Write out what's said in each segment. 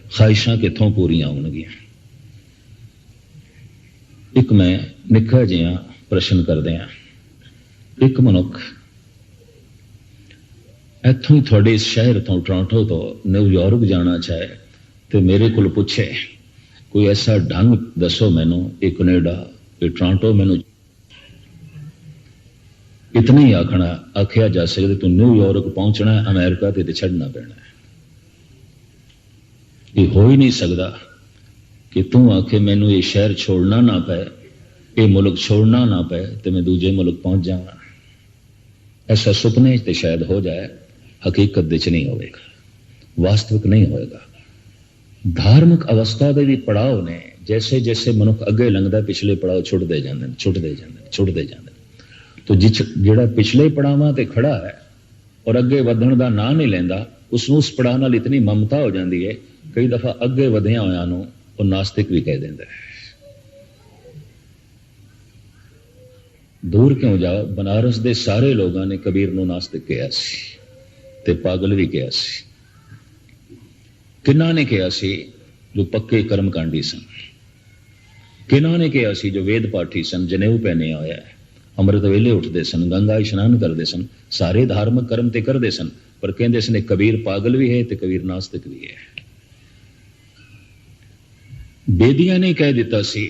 ख्वाहिशां कित्थों पूरियां होणगियां। एक मैं निक्का जिहा प्रश्न करदियां, एक मनुख इत्थों ही थोड़े इस शहर तो टोरंटो तो न्यूयॉर्क जाना चाहे तो मेरे को पूछे कोई ऐसा ढंग दसो मैनू, ये कनेडा ये टोरंटो, मैनू इतना ही आखिया जा सकता तू न्यूयॉर्क पहुंचना है, अमेरिका ते छड़ना पैना है। ये हो ही नहीं सकता कि तू आखे मैनू ये शहर छोड़ना ना पे, ये मुल्क छोड़ना ना पे तो मैं दूजे मुल्क पहुंच जावा। ऐसा सुपने ते शायद हो जाए, हकीकत दे च नहीं होगा, वास्तविक नहीं होएगा। धार्मिक अवस्था दे भी पड़ाव ने जैसे जैसे मनुख अगे लंघदा पिछले पड़ाव छुटते जाते। तो जिहड़ा पिछले पड़ावां ते खड़ा है और अगे वधण दा नां नहीं लैंदा, उसनूं उस पड़ाव नाल इतनी ममता हो जाती है, कई दफा अगे वधिया होया नूं वो नास्तिक भी कह दिंदा है। दूर क्यों जाओ, बनारस दे सारे लोगों ने कबीर नूं नास्तिक कहा सी ते पागल भी कहा सी। किन्ना ने कहा सी जो पक्के कर्मकांडी सन, किन्ना ने कहा सी जो वेद पाठी सन, जनेऊ पहने होया है, अमृत वेले उठते सन, गंगा इशनान करते सन, सारे धार्मिक कर्म ते करते सन, पर कहते सन कबीर पागल भी है ते कबीर नास्तिक भी है। बेदियां ने कह दिता सी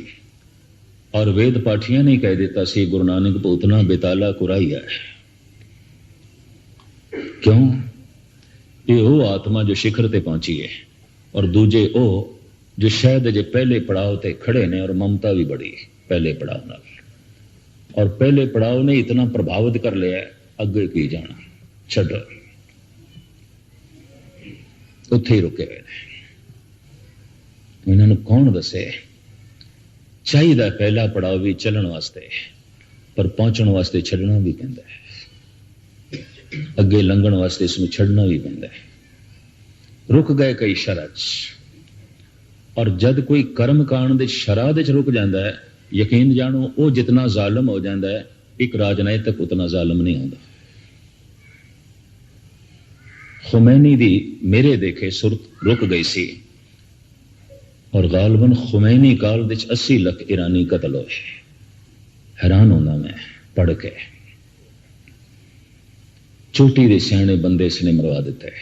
और वेद पाठियां ने कह दिता सी गुरु नानक भूतना बेताला कुराइया है। क्यों? ये वो आत्मा जो शिखर ते पहुंची है और दूजे ओ जो शायद जे पहले पड़ाव ते खड़े ने और ममता भी बड़ी पहले पड़ाव नाल, और पहले पड़ाव ने इतना प्रभावित कर लिया अगे की जाना छड्डो, उत्थे ही रुके हुए ने। इन्होंने कौन दसे? चाहिए पहला पड़ाव भी चलने वास्ते, पर पहुंचने वास्ते छड़ना भी पैंदा है, अगे लंघण वास्ते इसमें छड़ना भी पैंदा है। रुक गए कई शरह च, और जद कोई कर्म कांड दे शराह दे च रुक जाता है, यकीन जानो वो जितना जालिम हो जाता है, एक राजनीतिक उतना जालिम नहीं होता। खुमैनी दी मेरे देखे सुरत रुक गई सी, और गालबन खुमैनी काल दे 80 लाख ईरानी कतल होए। हैरान होना मैं पढ़ के। चोटी दे सियाने बंदे इसने मरवा दिता है,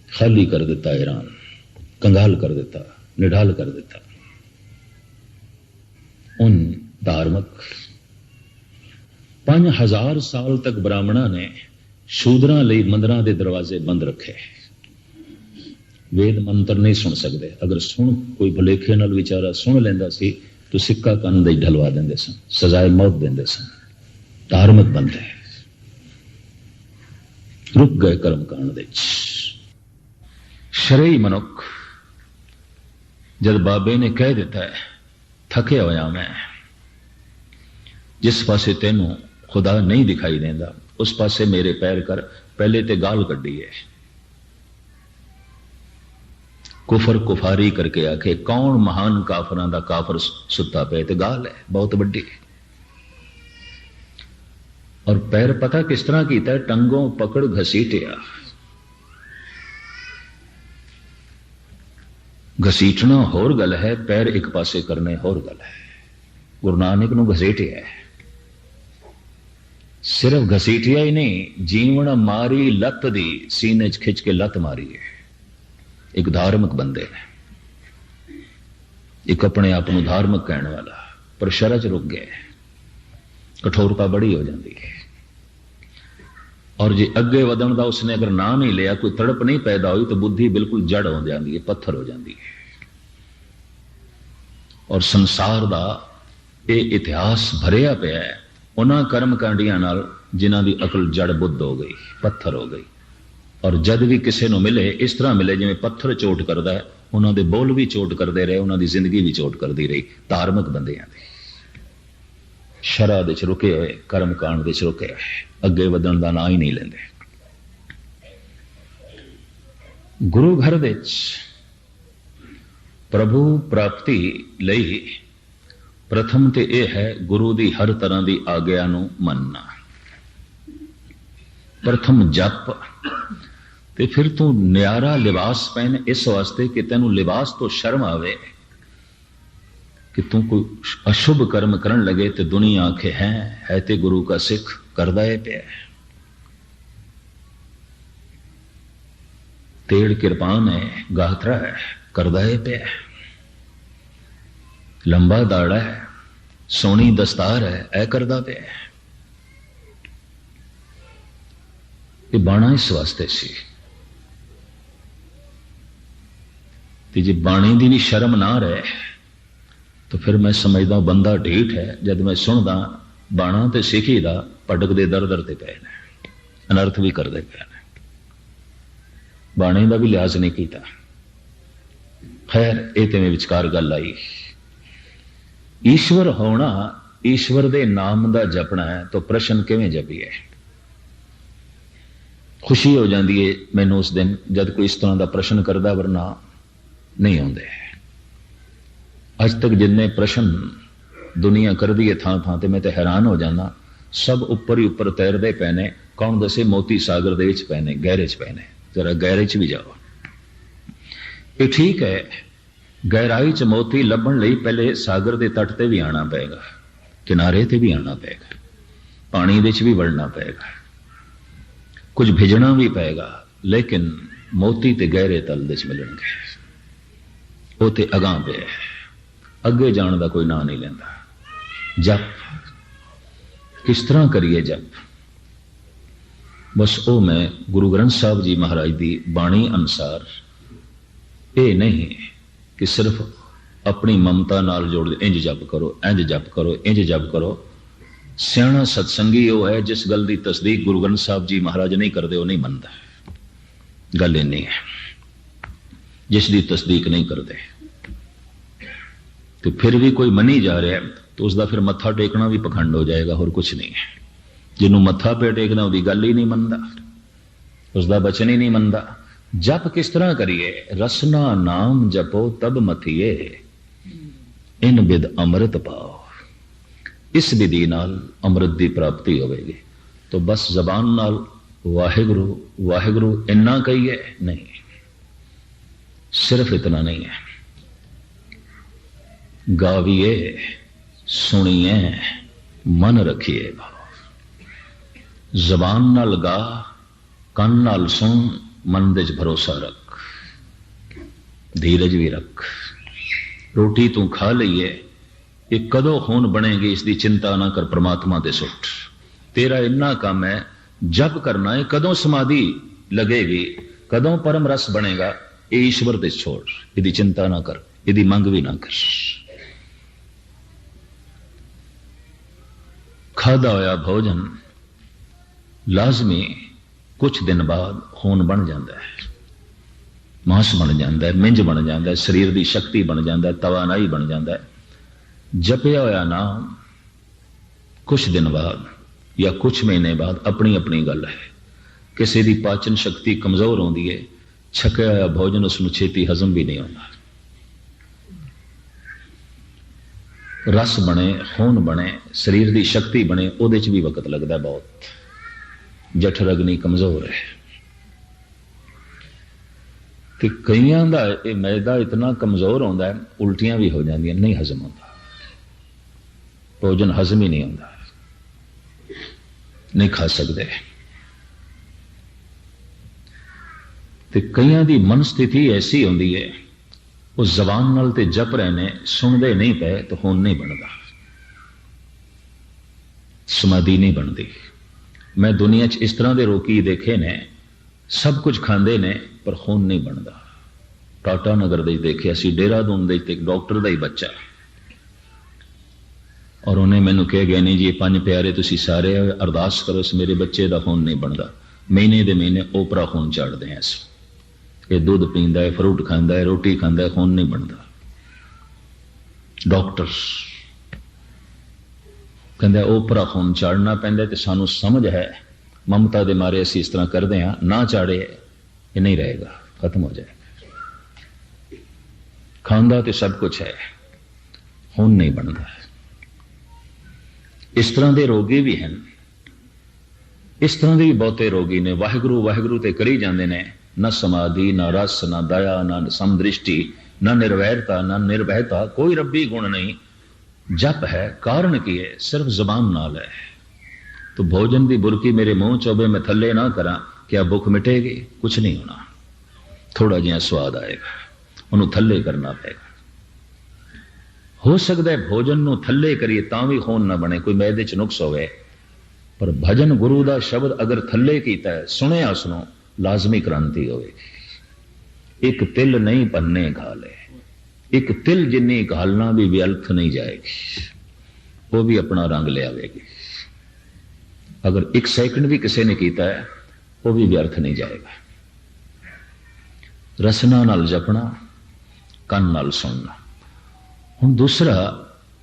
खाली कर दिता ईरान, कंगाल कर दिता, निढाल कर दिता। उन धार्मिक 5000 साल तक ब्राह्मणा ने शूद्रां लई मंदिरां दे दरवाजे बंद रखे। वेद मंत्र नहीं सुन सकते, अगर सुन कोई भुलेखे नाल विचारा सुन लेंदा सी तो सिक्का कंन दे ढलवा देंदे सन, सजाए मौत देंदे सन। धार्मिक बंदे रुक गए कर्म कांड दे। शरई मनुख जब बाबे ने कह दिता है थके होया मैं, जिस पासे तेनू खुदा नहीं दिखाई देंदा उस पासे मेरे पैर कर, पहले ते गाल कड्डी है। कुफर कुफारी करके आखे कौन महान काफरां दा काफर सुता पे, ते गाल है बहुत बड़ी। और पैर पता किस तरह कीता है? टंगों पकड़ घसीटिया। घसीटना होर गल है, पैर एक पासे करने होर गल है। गुरु नानक नूं घसीटिया है, सिर्फ घसीटिया ही नहीं, जीवन मारी लत दी सीने च खिंच के लत मारी है। एक धार्मिक बंदे ने, एक अपने आप को धार्मिक कहने वाला, पर शरह च रुक गए, कठोरता बड़ी हो जाती है। और जे अगे वधण दा उसने अगर ना नहीं लिया, कोई तड़प नहीं पैदा हुई, तो बुद्धि बिल्कुल जड़ हो जाती है, पत्थर हो जाती है। और संसार दा ये इतिहास भरिया पिया है उन्हां कर्म कांडियां नाल जिन्हां दी अकल जड़ बुद्ध हो गई, पत्थर हो गई। और जद भी किसी को मिले इस तरह मिले जिवें पत्थर चोट करता है, उन्हां दे बोल भी चोट करते रहे, उन्हां दी जिंदगी भी चोट करती रही। धार्मिक बंदियां दे शरह दे च रुके हुए, कर्म कांड दे च रुके हुए, अगे वधण दा नां ही नहीं लेंदे। गुरु घर दे प्रभु प्राप्ति लई प्रथम ते यह है गुरु दी हर तरह की आग्या नूं मनना। प्रथम जप ਤੇ ਫਿਰ ਤੂੰ ਨਿਆਰਾ ਲਿਬਾਸ ਪਹਿਨ ਇਸ ਵਾਸਤੇ ਕਿ ਤੈਨੂੰ ਲਿਬਾਸ ਤੋਂ ਸ਼ਰਮ ਆਵੇ कि तू कोई अशुभ कर्म करन लगे तो दुनिया आखे है ते गुरु का सिख करदा है पे तेड़ किरपान है गात्रा है करदा है पे लंबा दाड़ा है सोनी दस्तार है ऐ करदा पे ये बाणा इस वास्ते सी ते जे बाणी दी भी शर्म ना रहे तो फिर मैं समझदा बंदा ढीठ है। जब मैं सुनदा बाणा ते सिखी दा भटकदे दर दर ते पे ने अनर्थ भी करदे पे ने बाणे दा भी लिहाज नहीं कीता। खैर ये ते मैं विचकार गल आई ईश्वर होना ईश्वर दे नाम दा जपना है तो प्रश्न किवें जपीए। खुशी हो जाती है मैनू उस दिन जब कोई इस तरह का प्रश्न करता वरना नहीं आते। अज तक जिन्ने प्रश्न दुनिया कर दी है थां थां ते मैं तो हैरान हो जाना सब उपर ही उपर तैरते पे ने। कौन दसे मोती सागर दे विच पे ने गहरे च पे ने जरा गहरे च भी जाओ। ये ठीक है गहराई च मोती लभण लई पहले सागर दे तट ते भी आना पेगा किनारे ते भी आना पेगा पानी दे च भी वड़ना पेगा कुछ भिजना भी पेगा लेकिन मोती ते गहरे तल दे च मिलणगे। वो ते अगां पे अगे जाने का कोई ना नहीं लेंदा। जप किस तरह करिए जप बस वो मैं गुरु ग्रंथ साहब जी महाराज की बाणी अनुसार ये नहीं कि सिर्फ अपनी ममता नाल जोड़ इंज जप करो इंज जप करो इंज जप करो। सियाणा सत्संगी वो है जिस गल की तस्दीक गुरु ग्रंथ साहब जी महाराज नहीं करते वो नहीं मनता। गल इन्नी है जिसकी तस्दीक नहीं करते तो फिर भी कोई मनी जा रहा है तो उसका फिर मत्था टेकना भी पखंड हो जाएगा और कुछ नहीं है। जिन्हों मत्था पे टेकना उसकी गल ही नहीं मनता उसका बचन ही नहीं मनता। जप किस तरह करिए रसना नाम जपो तब मथिए इन विद अमृत पाओ। इस विधि नाल अमृत की प्राप्ति होगी। तो बस जबान नाल वाहिगुरु वाहिगुरु इन्ना कहिए नहीं सिर्फ इतना नहीं है गाविए सुनिए मन रखिए भाव। जबान नाल गा कन नाल सुन मन दे भरोसा रख धीरज भी रख। रोटी तू खा लईए ये कदों खून बनेगी इसकी चिंता ना कर परमात्मा ते सुट। तेरा इन्ना काम है जप करना है कदों समाधि लगेगी कदों परम रस बनेगा ये ईश्वर ते छोड़। यदि चिंता ना कर यदि मंग भी ना कर। खादा होया भोजन लाजमी कुछ दिन बाद खून बन जाता है मांस बन जाता है मिंज बन जाता है शरीर की शक्ति बन जाता है तवानाई बन जाता है। जपिया होया नाम कुछ दिन बाद या कुछ महीने बाद अपनी अपनी गल है। किसी की पाचन शक्ति कमजोर होती है छकया होया भोजन उसनूं छेती हजम भी नहीं होता। रस बने खून बने शरीर की शक्ति बने उहदे च भी वक्त लगता है बहुत। जठर अग्नि कमजोर है तो कईयां दा ये मैदा इतना कमजोर होता है उल्टियां भी हो जांदियां नहीं हजम होता भोजन हजम ही नहीं होता नहीं खा सकते। तो कईयां दी मन स्थिति ऐसी होंदी है वो जबान नाल ते जप रहे ने सुनते नहीं पे तो खून नहीं बनता समाधि नहीं बनती। मैं दुनिया च इस तरह के रोगी देखे ने सब कुछ खाते ने पर खून नहीं बनता। टाटा नगर दे देखे असी देहरादून दे एक डॉक्टर का ही बच्चा और उन्हें मैनू कह गया नहीं जी 5 प्यारे तुसी सारे अरदास करो मेरे बच्चे का खून नहीं बनता। महीने दे महीने ओपरा खून चाड़ते हैं ये दूध पींदा है फ्रूट खाता है रोटी खाता है खून नहीं बनता। डॉक्टर कहते ओपरा खून चाड़ना पैंदा तो सानू समझ है ममता दे मारे असी इस तरह करते हैं ना चाड़े ये नहीं रहेगा खत्म हो जाएगा। खांदा तो सब कुछ है खून नहीं बनता। इस तरह के रोगी भी हैं इस तरह के भी बहुते रोगी ने वाहिगुरु वाहिगुरु ते करी जाते ने न समाधि, न रस, न दया, न समदृष्टि, न निर्वैरता, न निर्भयता, कोई रब्बी गुण नहीं। जप है, कारण की है, सिर्फ जबान नाल है। तो भोजन की बुरकी मेरे मुंह चोबे मैं थले ना करा, क्या भुख मिटेगी? कुछ नहीं होना, थोड़ा जिहा स्वाद आएगा, उन्होंने थले करना पेगा। हो सकता है भोजन नूं थले करिए तां भी खून ना बने, कोई मैदे च नुक्स होवे, पर भजन गुरु का शब्द अगर थले कीता है, सुनिया सुनो, लाजमी क्रांति होगी। एक तिल नहीं पन्ने घाले, एक तिल जिन्नी घालना भी व्यर्थ नहीं जाएगी, वो भी अपना रंग ले आवेगी। अगर एक सेकंड भी किसी ने कीता है, वो भी व्यर्थ नहीं जाएगा। रसना नाल जपना, कन नाल सुनना। हुण दूसरा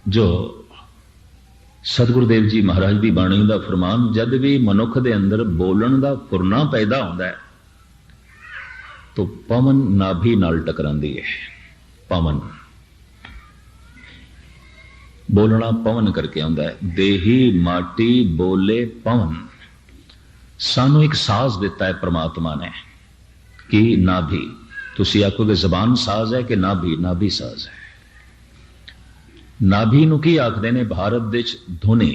जो सतगुरुदेव जी महाराज की बाणी का फरमान, जद भी मनुख दे अंदर बोलण का फुरना पैदा होता है तो पवन नाभि नाल टकरांदी है। पवन बोलना पवन करके आंदा है। देही माटी बोले पवन। सानू एक साज दिता है परमात्मा ने कि नाभि। तुसी आखोगे जबान साज है कि नाभि? नाभि साज है। नाभि नूं की आखदे ने भारत दे धुनी,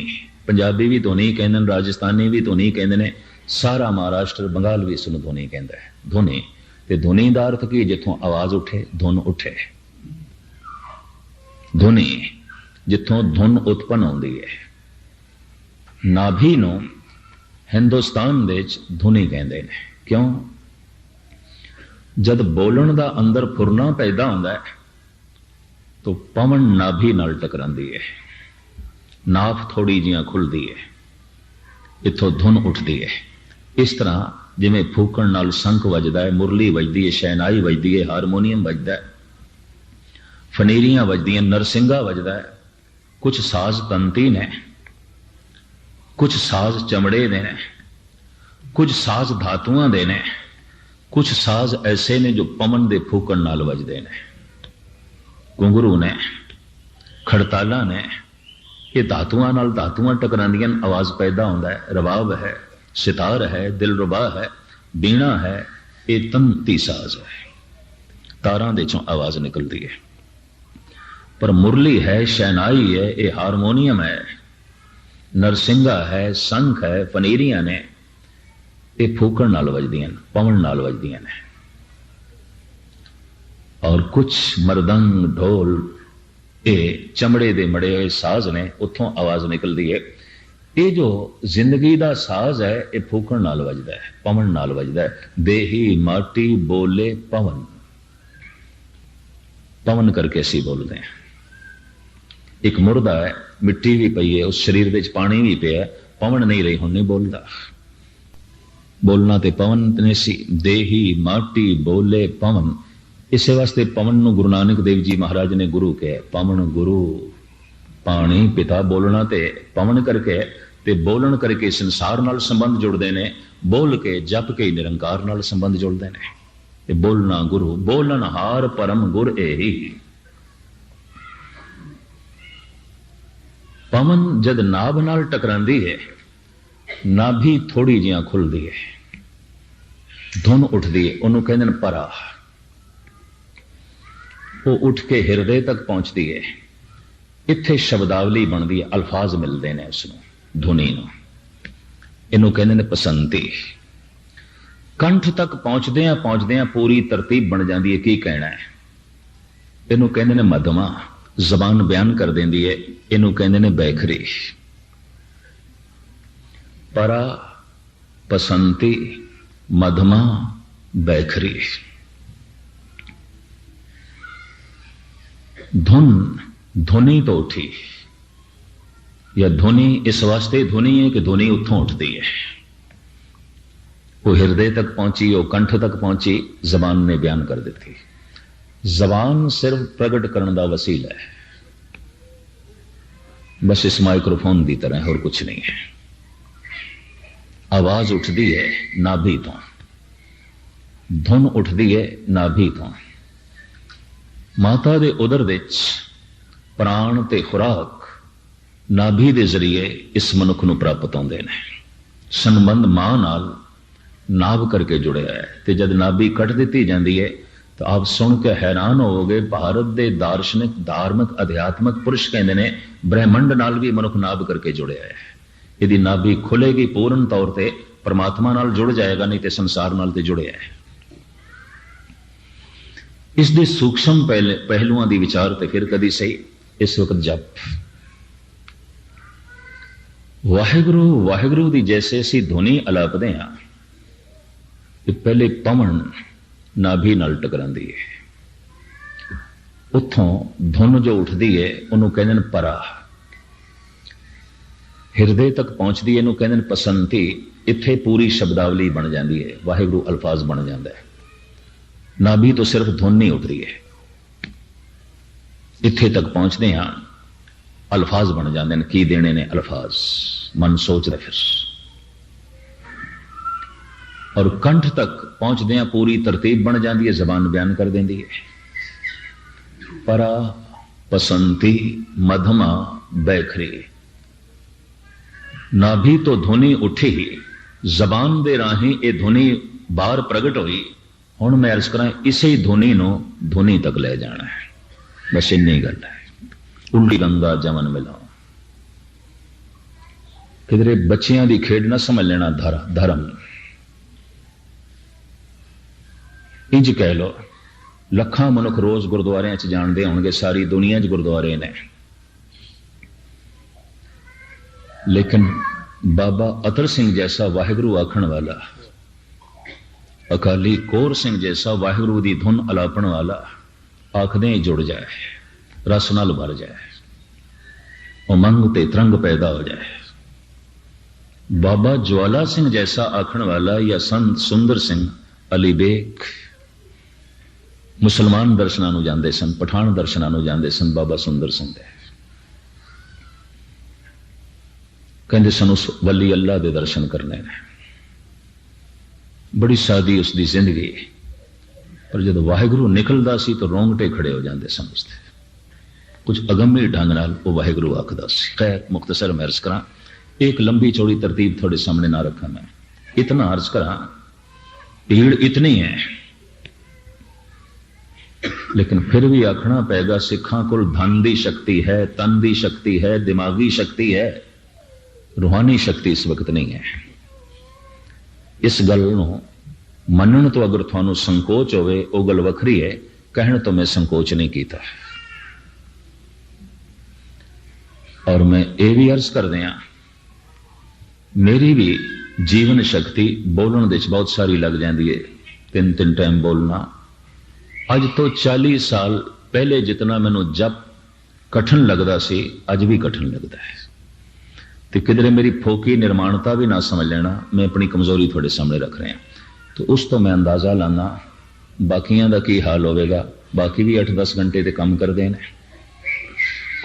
पंजाबी भी धुनी कहंदे ने, राजस्थानी भी धुनी कहंदे ने, सारा महाराष्ट्र बंगाल भी इसनूं धुनी कहंदा है। धुनी ते धुनी दा अर्थ की जिथों आवाज उठे, धुन उठे। धुनी जिथों धुन उत्पन्न होंदी है। नाभि नूं हिंदुस्तान दे धुनी कहंदे ने। क्यों? जद बोलण दा अंदर फुरना पैदा होंदा है तो पवन नाभि नाल टकरांदी है, नाफ थोड़ी जिहां खुलदी है, इथों धुन उठदी है। इस तरह जिवें फूकण नाल संख वजदा है, मुरली वजदी है, शहनाई वजदी है, हारमोनीयम वजदा है, फनेरियां वजदियां, नरसिंगा वजदा है। कुछ साज तंती ने, कुछ साज चमड़े दे ने, कुछ साज धातुआं दे ने, कुछ साज ऐसे ने जो पवन दे फूकण नाल वजदे ने। घुंघरू ने, खड़ताला ने, ये धातुआं नाल धातुआं टकरांदियां, आवाज पैदा होंदा है। रबाब है, सितार है, दिलरुबा है, बीणा है, ये तंती साज है, तारां दे चों आवाज निकलती है। पर मुरली है, शहनाई है, ये हारमोनियम है, नरसिंगा है, संख है, फनेरियां ने, ये फूकण नाल वजदियां, पवन नाल वजदियां ने। और कुछ मरदंग ढोल ये चमड़े दे मड़े हुए साज ने, उथों आवाज निकलती है। ये जो जिंदगी दा साज है, ये फूकण नाल वजदा है, पवन नाल वजदा है। देही माटी बोले पवन। पवन करके असी बोलते हैं। एक मुर्दा है, मिट्टी भी पई है, उस शरीर विच पानी भी पिया, पवन नहीं रही, हुण नहीं बोलदा। बोलना ते पवन ने सी। देही माटी बोले पवन। इस वास्ते पवन नूं गुरु नानक देव जी महाराज ने गुरु कहा। पवन गुरु, पानी पिता, बोलना ते पवन करके, ते बोलन करके संसार नाल संबंध जुड़ते हैं, बोल के जप के निरंकार नाल संबंध जुड़ते हैं। ते बोलना गुरु, बोलन हार परम गुर एही। पवन जद नाभ नाल टकरांदी है, नाभि थोड़ी जिहां खुलदी है, धुन उठदी है, उन्होंने कहंदे ने परा। वो उठ के हिरदे तक पहुंचती है। इत्थे शब्दावली बनती है, अल्फाज मिलते हैं उसनूं, धुनी नूं। इनू कहंदे ने पसंती। कंठ तक पहुंचदे पूरी तरतीब बन जाती है, की कहना है। इनू कहंदे ने मधमा, जबान बयान कर देंदी है, इनू कहंदे ने बैखरी। परा, पसंती, मधमा, बैखरी। धुन, धुनी तो उठी, या धुनी इस वास्ते धुनी है कि धुनी उथों उठती है। वो हृदय तक पहुंची, वो कंठ तक पहुंची, जबान ने बयान कर दी। जबान सिर्फ प्रगट करने का वसीला है, बस इस माइक्रोफोन की तरह, और कुछ नहीं है। आवाज उठती है नाभि तो, धुन उठती है नाभि तो। माता दे उदर विच प्राण ते खुराक नाभि दे जरिए इस मनुख नूं प्राप्त होंदे ने। संबंध मां नाल नाभ करके जुड़िया है। तो जब नाभि कट दी जाती है तो आप सुन के हैरान होवोगे, भारत के दार्शनिक धार्मिक अध्यात्मक पुरुष कहते हैं ब्रह्मंड नाल भी मनुख नाभ करके जुड़िया है। यदि नाभि खुलेगी पूर्ण तौर पर परमात्मा नाल जुड़ जाएगा, नहीं तो संसार नाल ते जुड़िया है। इस दे सूक्ष्म पहलुआं दी विचार ते फिर कदी सही। इस वक्त जप वाहिगुरु वाहिगुरु दी जैसे असी ध्वनि अलापदे हां, पहले पवन नाभि नाल टकरांदी है, उत्थों धुन जो उठदी है उन्होंने कहते हैं परा, हिरदे तक पहुंचती है इन्हों कहते हैं पसंती। इत्थे पूरी शब्दावली बन जाती है, वाहिगुरु अल्फाज बन जाता है। नाभि तो सिर्फ धुन नहीं उठ रही है, इत्थे तक पहुंचते हैं अल्फाज बन जाते हैं। की देने ने अल्फाज, मन सोचता फिर, और कंठ तक पहुंचते हैं पूरी तरतीब बन जाती है, जबान बयान कर देती है। परा, पसंती, मधमा, बैखरी। नाभि तो ध्वनि उठी, जबान दे राही ये ध्वनि बाहर प्रगट हुई। हुण मैं अर्ज करा इसे ध्वनि नो ध्वनि तक ले जाना है, बस इन्नी गल है। उल्टी गंगा जमन मिलाओ, किधरे बच्चियां दी खेड ना समझ लेना धर्म। इंज कह लो लखा मनुख रोज गुरुद्वारे च जानते होंगे, सारी दुनिया च गुरुद्वारे ने, लेकिन बाबा अतर सिंह जैसा वाहिगुरु आखण वाला, अकाली कोर सिंह जैसा वाहिगुरु दी धुन अलापण वाला आखदे जुड़ जाए, रस नाल भर जाए, उमंग ते तरंग पैदा हो जाए। बाबा ज्वाला सिंह जैसा आखण वाला या संत सुंदर सिंह अली बेग मुसलमान दर्शनां जाते सन, पठान दर्शनां जाते सन। बाबा सुंदर सिंह कहते सन उस वली अल्लाह के दर्शन करने ने, बड़ी सादी उसकी जिंदगी, पर जब वाहिगुरु निकलता सी तो रोंगटे खड़े हो जाते सन उसके। कुछ अगम्य ढंग नाल वो वाहिगुरु आखदा सी। खैर मुख्तसर मैं अर्ज करा, एक लंबी चौड़ी तरतीब थोड़े सामने ना रखा, मैं इतना अर्ज करा, भीड़ इतनी है लेकिन फिर भी आखना पैगा सिखा को धन की शक्ति है, तन की शक्ति है, दिमागी शक्ति है, रूहानी शक्ति इस वक्त नहीं है। इस गल मनन तो अगर थानू संकोच होवे वो गल वखरी है, कहने तो मैं संकोच नहीं किया। और मैं ये भी अर्ज कर दिया, मेरी भी जीवन शक्ति बोलने दे बहुत सारी लग जाती है, 3-3 टाइम बोलना। अज तो 40 साल पहले जितना मैनू जप कठिन लगता सी, अज भी कठिन लगता है। तो किधरे मेरी फोकी निर्माणता भी ना समझ लेना, मैं अपनी कमजोरी थोड़े सामने रख रहा। तो उस तो मैं अंदाजा लाना बाकियां दा की हाल होगा। बाकी भी 8-10 घंटे ते काम करते हैं,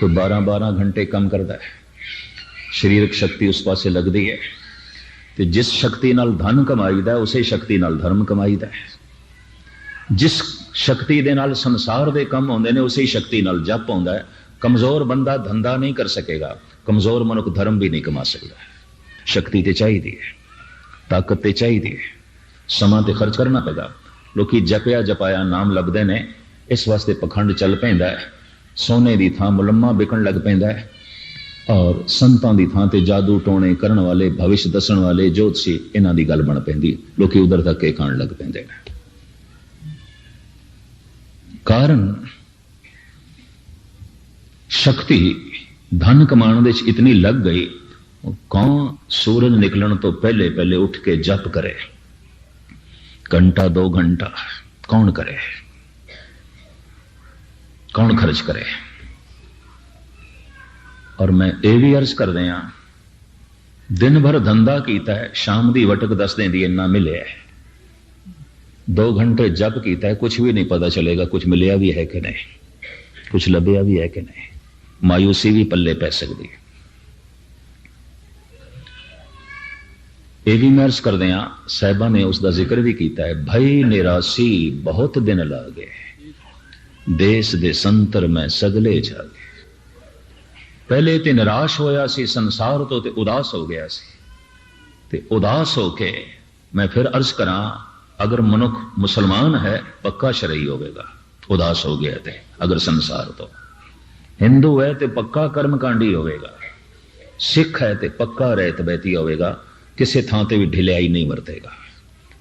कोई 12-12 घंटे काम करता है। शरीरक शक्ति उस पासे लगती है। तो जिस शक्ति नाल धन कमाईदा है उसे शक्ति नाल धर्म कमाईदा है। जिस शक्ति दे नाल संसार दे कम होंदे ने उसे शक्ति नाल जप होंदा है। कमजोर बंदा धंधा नहीं कर सकेगा, कमजोर मनुख धर्म भी नहीं कमा सकता। शक्ति ते चाहिए है, ताकत ते चाहिए है, समा ते खर्च करना पेगा। लोकी जपया जपाया नाम लभदे ने, इस वास्ते पखंड चल पैंदा है। सोने की थां मुलम्मा बिकन लग पैंदा है, और संतां की थां ते जादू टोने करने वाले, भविष्य दसन वाले, ज्योतिषी, इन्हां दी गल बन पैंदी। लोकी उधर तक के खाण लग पैंदे ने। कारण शक्ति धन कमाने दे इतनी लग गई। कौन सूरज निकलन तो पहले पहले उठ के जप करे, घंटा 2 घंटा कौन करे, कौन खर्च करे। और मैं ये भी अर्ज कर दिया, दिन भर धंधा कीता है, शाम की वटक 10 दिन दी इन्ना मिले, 2 घंटे जप कीता है, कुछ भी नहीं पता चलेगा कुछ मिलिया भी है कि नहीं, कुछ लभ्या भी है कि नहीं। मायूसी भी पल्ले पै सकती है। यह भी मैं अर्ज कर दिया, साहिबा ने उसका जिक्र भी किया है। भई निराशी बहुत दिन लागे, देश दे संतर में सगले जागे। पहले तो निराश होया सी संसार तो ते उदास हो गया सी, ते उदास होके मैं फिर अर्ज करा, अगर मनुख मुसलमान है पक्का शरई होगा, उदास हो गया थे। अगर संसार तो हिंदू है तो पक्का कर्मकांडी होगा, सिख है तो पक्का रहत बैती होगा, किसी थां ते भी ढिलियाई नहीं वरतेगा।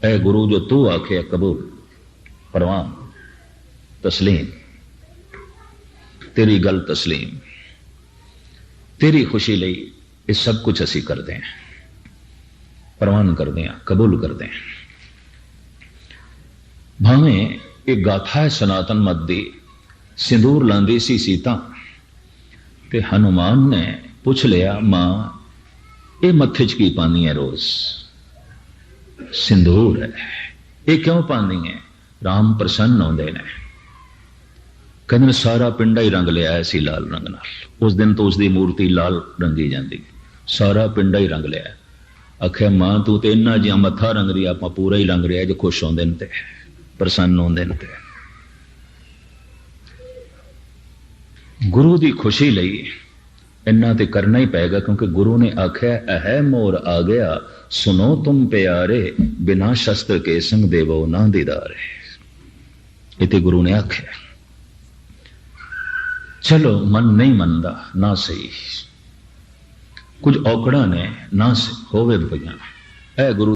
ऐ गुरु जो तू आखे कबूल, परवान, तस्लीम, तेरी गल तस्लीम, तेरी खुशी लई ये सब कुछ असी करते हैं, परवान करते हैं, कबूल करते हैं। भावें एक गाथा है सनातन मत दी, सिंदूर लांदी सी सीता ते हनुमान ने पुछ लिया, मां ये मत्थे च की पानी है? रोज सिंदूर है, ये क्यों पानी है? राम प्रसन्न होंदे ने, कहते सारा पिंडा ही रंग लिया सी लाल रंग नाल। उस दिन तो उसकी मूर्ति लाल रंगी जाती, सारा पिंडा ही रंग लिया। आख्या मां तू तो इन्ना जिहा मत्था रंग रही, आप पूरा ही रंग रहा जो खुश होंदे ने, प्रसन्न होंदे ने। गुरु की खुशी लई इन्ना ते करना ही पेगा, क्योंकि गुरु ने आख्या है मोर आ गया, सुनो तुम प्यारे, बिना शस्त्र के संग देवो ना दीदारे। इते गुरु ने आख्या। चलो मन नहीं मनता ना सही, कुछ औकड़ा ने ना होवे पईयां, ऐ गुरु